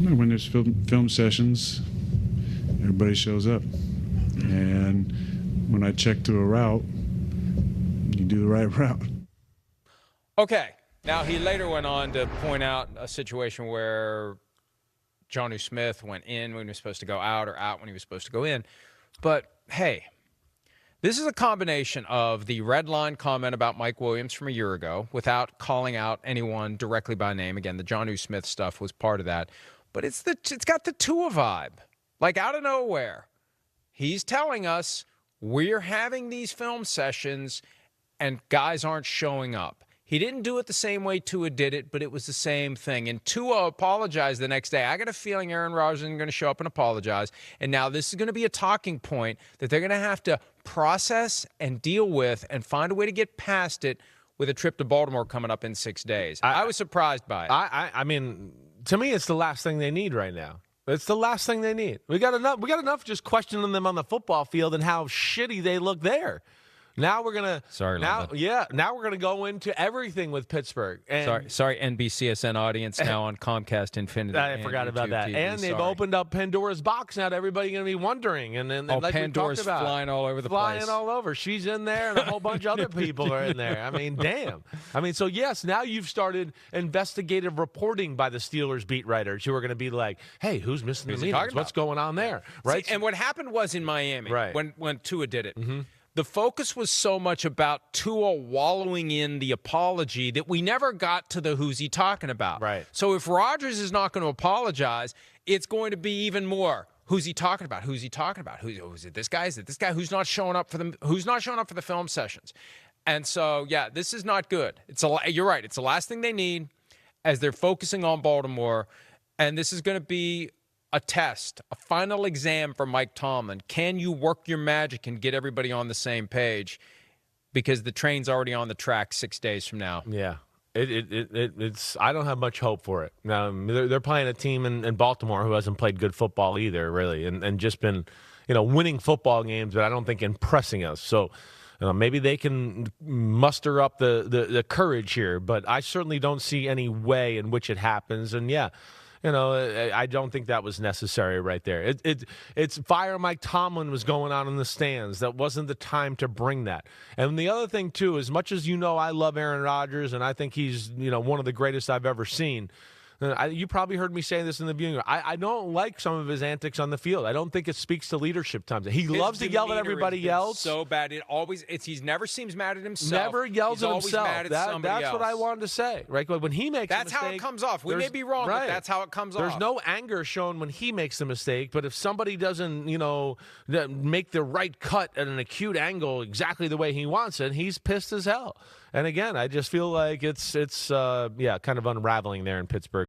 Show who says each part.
Speaker 1: When there's film sessions, everybody shows up. And when I check to a route, you do the right route.
Speaker 2: Okay. Now, he later went on to point out a situation where Jonnu Smith went in when he was supposed to go out or out when he was supposed to go in. But, hey, this is a combination of the red line comment about Mike Williams from a year ago without calling out anyone directly by name. Again, the Jonnu Smith stuff was part of that. But it's got the Tua vibe. Like, out of nowhere, he's telling us we're having these film sessions and guys aren't showing up. He didn't do it the same way Tua did it, but it was the same thing. And Tua apologized the next day. I got a feeling Aaron Rodgers isn't going to show up and apologize. And now this is going to be a talking point that they're going to have to process and deal with and find a way to get past it with a trip to Baltimore coming up in 6 days. I was surprised by it.
Speaker 3: I mean, to me, it's the last thing they need right now. It's the last thing they need. We got enough just questioning them on the football field and how shitty they look there. Now we're gonna now we're gonna go into everything with Pittsburgh. And
Speaker 2: sorry, NBCSN audience now on Comcast Infinity.
Speaker 3: I forgot about that. TV. And they've opened up Pandora's box now. Everybody's gonna be wondering. And then like
Speaker 2: Pandora's flying all over the place.
Speaker 3: Flying all over. She's in there, and a whole bunch of other people are in there. I mean, damn. I mean, so yes, now you've started investigative reporting by the Steelers beat writers who are going to be like, "Hey, who's missing the meetings? What's going on there?" Right.
Speaker 2: See, and what happened was in Miami,
Speaker 3: right,
Speaker 2: when Tua did it. Mm-hmm. The focus was so much about Tua wallowing in the apology that we never got to the who's he talking about.
Speaker 3: Right.
Speaker 2: So if Rodgers is not going to apologize, it's going to be even more. Who's he talking about? Who's he talking about? Is it this guy? Is it this guy? Who's not showing up for the film sessions? And so, yeah, this is not good. You're right. It's the last thing they need as they're focusing on Baltimore. And this is going to be a test, a final exam for Mike Tomlin. Can you work your magic and get everybody on the same page? Because the train's already on the track 6 days from now.
Speaker 3: Yeah, it's. I don't have much hope for it. Now they're playing a team in Baltimore who hasn't played good football either, really, and just been, winning football games, but I don't think impressing us. So maybe they can muster up the courage here, but I certainly don't see any way in which it happens. And yeah. I don't think that was necessary right there. It's fire Mike Tomlin was going on in the stands. That wasn't the time to bring that. And the other thing, too, as much as I love Aaron Rodgers, and I think he's one of the greatest I've ever seen. You probably heard me say this in the viewing room. I don't like some of his antics on the field. I don't think it speaks to leadership times. He loves to yell at everybody else.
Speaker 2: So bad. He never seems mad at himself.
Speaker 3: Never yells at himself.
Speaker 2: Mad at that's
Speaker 3: else. What I wanted to say. Right? When he makes
Speaker 2: that's
Speaker 3: a mistake,
Speaker 2: how it comes off. We may be wrong, but that's how it comes off.
Speaker 3: There's no anger shown when he makes a mistake, but if somebody doesn't, make the right cut at an acute angle exactly the way he wants it, he's pissed as hell. And again, I just feel like it's kind of unraveling there in Pittsburgh.